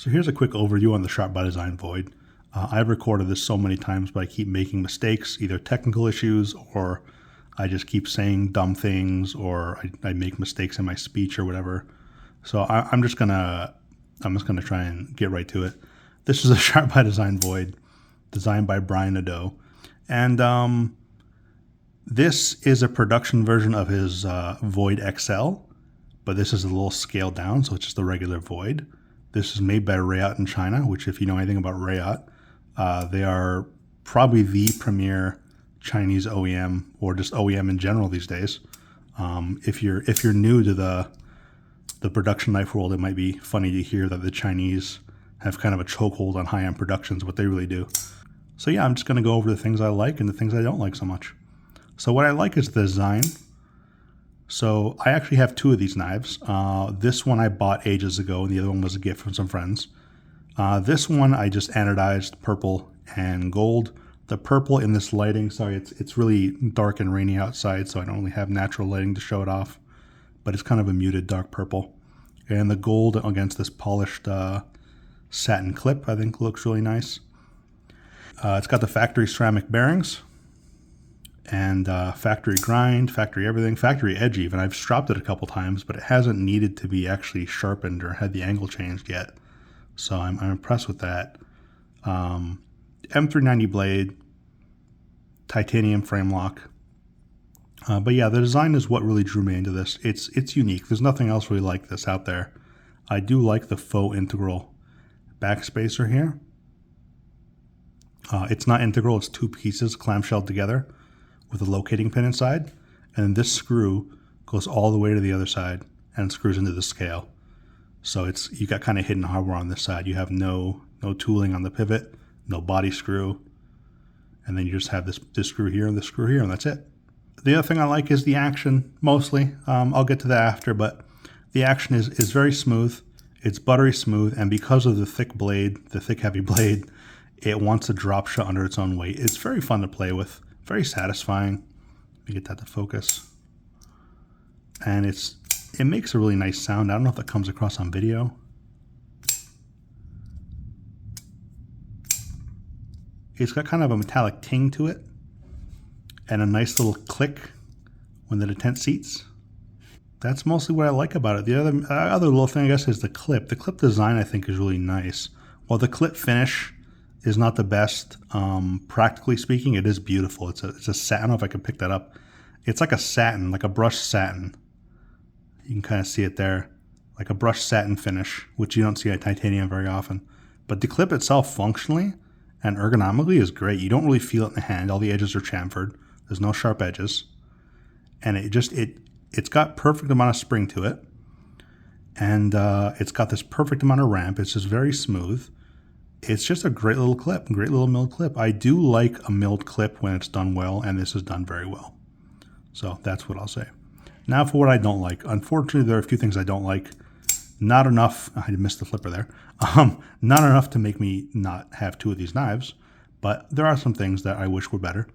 So here's a quick overview on the Sharp by Design Void. I've recorded this so many times, but I keep making mistakes, either technical issues or I just keep saying dumb things, or I make mistakes in my speech or whatever. So I'm just gonna try and get right to it. This is a Sharp by Design Void, designed by Brian Nadeau, and this is a production version of his Void XL, but this is a little scaled down, so it's just a regular Void. This is made by Reate in China, which, if you know anything about Reate, they are probably the premier Chinese OEM, or just OEM in general these days. If you're new to the production knife world, it might be funny to hear that the Chinese have kind of a chokehold on high-end productions, what they really do. So yeah, I'm just going to go over the things I like and the things I don't like so much. So what I like is the design. So I actually have two of these knives. This one I bought ages ago, and the other one was a gift from some friends. This one I just anodized purple and gold. The purple in this lighting, sorry, it's really dark and rainy outside, so I don't really have natural lighting to show it off, but it's kind of a muted dark purple. And the gold against this polished satin clip, I think looks really nice. It's got the factory ceramic bearings, and factory grind, factory everything, factory edge even. I've stropped it a couple times, but it hasn't needed to be actually sharpened or had the angle changed yet. So I'm impressed with that. M390 blade, titanium frame lock. But yeah, the design is what really drew me into this. It's unique. There's nothing else really like this out there. I do like the faux integral backspacer here. It's not integral, it's two pieces clamshelled together with a locating pin inside, and this screw goes all the way to the other side and screws into the scale. So you got kind of hidden hardware on this side. You have no tooling on the pivot, no body screw, and then you just have this screw here and this screw here, and that's it. The other thing I like is the action, mostly. I'll get to that after, but the action is very smooth. It's buttery smooth, and because of the thick blade, the thick heavy blade, it wants to drop shut under its own weight. It's very fun to play with. Very satisfying. Let me get that to focus. And it makes a really nice sound. I don't know if that comes across on video. It's got kind of a metallic ting to it, and a nice little click when the detent seats. That's mostly what I like about it. The other little thing, I guess, is the clip. The clip design, I think, is really nice. While the clip finish is not the best, practically speaking, it is beautiful. It's a satin. I don't know if I can pick that up. It's like a satin, like a brushed satin. You can kind of see it there, like a brushed satin finish, which you don't see at titanium very often. But the clip itself, functionally and ergonomically, is great. You don't really feel it in the hand. All the edges are chamfered. There's no sharp edges, and it's got perfect amount of spring to it, and it's got this perfect amount of ramp. It's just very smooth. It's just a great little clip, great little milled clip. I do like a milled clip when it's done well, and this is done very well. So that's what I'll say. Now for what I don't like. Unfortunately, there are a few things I don't like. Not enough, I missed the flipper there. Not enough to make me not have two of these knives, but there are some things that I wish were better.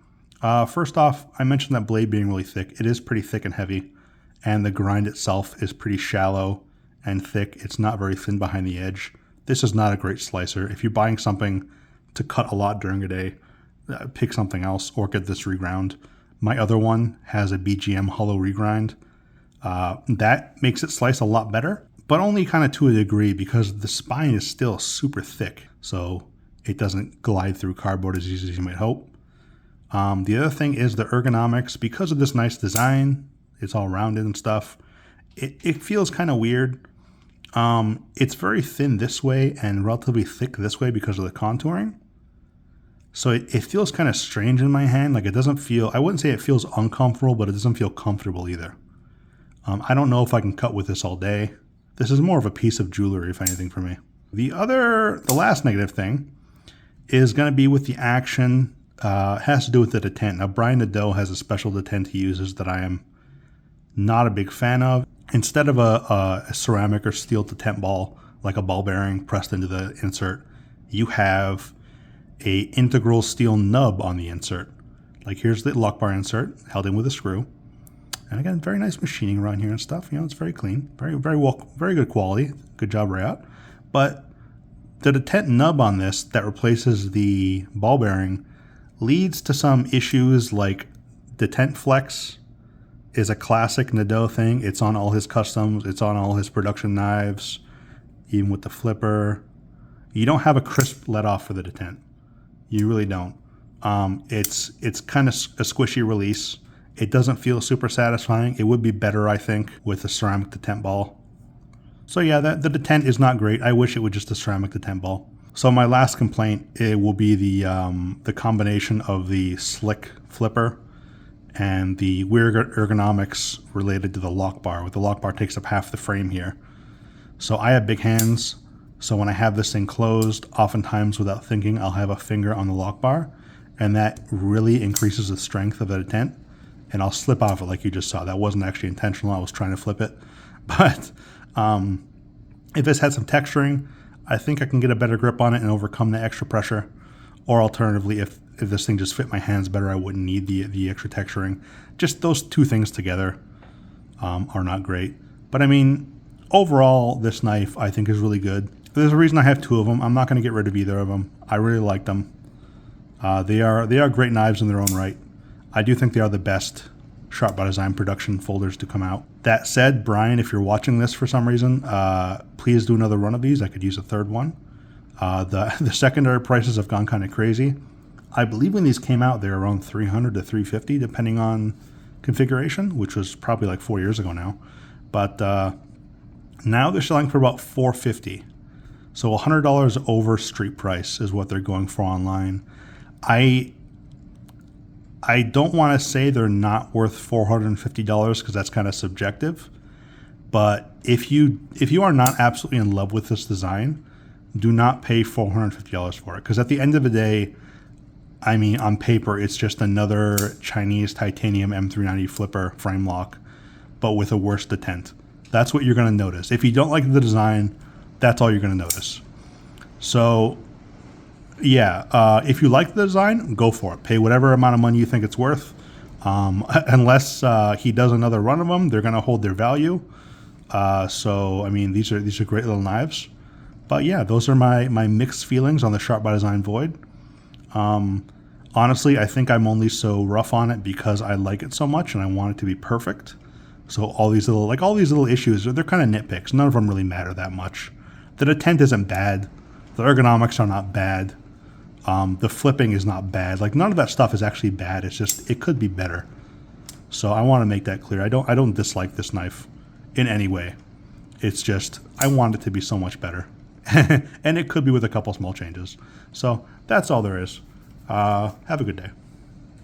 First off, I mentioned that blade being really thick. It is pretty thick and heavy, and the grind itself is pretty shallow and thick. It's not very thin behind the edge. This is not a great slicer. If you're buying something to cut a lot during a day, pick something else or get this reground. My other one has a BGM hollow regrind. That makes it slice a lot better, but only kind of to a degree because the spine is still super thick, so it doesn't glide through cardboard as easy as you might hope. The other thing is the ergonomics. Because of this nice design, it's all rounded and stuff, it feels kind of weird. It's very thin this way and relatively thick this way because of the contouring. So it feels kind of strange in my hand. Like, it doesn't feel, I wouldn't say it feels uncomfortable, but it doesn't feel comfortable either. I don't know if I can cut with this all day. This is more of a piece of jewelry, if anything, for me. The last negative thing is going to be with the action. Has to do with the detent. Now, Brian Nadeau has a special detent he uses that I am not a big fan of. Instead of a ceramic or steel detent ball, like a ball bearing pressed into the insert, you have a integral steel nub on the insert. Like, here's the lock bar insert held in with a screw, and again, very nice machining around here and stuff. You know, it's very clean, very good quality. Good job, Reate. But The detent nub on this that replaces the ball bearing leads to some issues like detent flex is a classic Nadeau thing. It's on all his customs. It's on all his production knives, even with the flipper. You don't have a crisp let off for the detent. You really don't. It's kind of a squishy release. It doesn't feel super satisfying. It would be better, I think, with a ceramic detent ball. So yeah, the detent is not great. I wish it was just a ceramic detent ball. So my last complaint, it will be the combination of the slick flipper and the weird ergonomics related to the lock bar. With the lock bar takes up half the frame here. So I have big hands. So when I have this thing closed, oftentimes without thinking, I'll have a finger on the lock bar, and that really increases the strength of the detent. And I'll slip off it like you just saw. That wasn't actually intentional. I was trying to flip it, but if this had some texturing, I think I can get a better grip on it and overcome the extra pressure. Or alternatively, if this thing just fit my hands better, I wouldn't need the extra texturing. Just those two things together are not great. But I mean, overall, this knife I think is really good. There's a reason I have two of them. I'm not going to get rid of either of them. I really like them. They are great knives in their own right. I do think they are the best Sharp by Design production folders to come out. That said, Brian, if you're watching this for some reason, please do another run of these. I could use a third one. The secondary prices have gone kind of crazy. I believe when these came out, they were around $300 to $350, depending on configuration, which was probably like 4 years ago now. But now they're selling for about $450. So $100 over street price is what they're going for online. I don't want to say they're not worth $450 because that's kind of subjective. But if you are not absolutely in love with this design, do not pay $450 for it. Because at the end of the day, I mean, on paper, it's just another Chinese titanium M390 flipper frame lock, but with a worse detent. That's what you're going to notice. If you don't like the design, that's all you're going to notice. So yeah, if you like the design, go for it. Pay whatever amount of money you think it's worth. Unless he does another run of them, they're going to hold their value. So I mean, these are great little knives. But yeah, those are my mixed feelings on the Sharp by Design Void. Honestly, I think I'm only so rough on it because I like it so much and I want it to be perfect. So all these little issues, they're kind of nitpicks. None of them really matter that much. The detent isn't bad. The ergonomics are not bad. The flipping is not bad. Like, none of that stuff is actually bad. It's just, it could be better. So I want to make that clear. I don't dislike this knife in any way. It's just, I want it to be so much better. And it could be with a couple small changes. So that's all there is. Have a good day.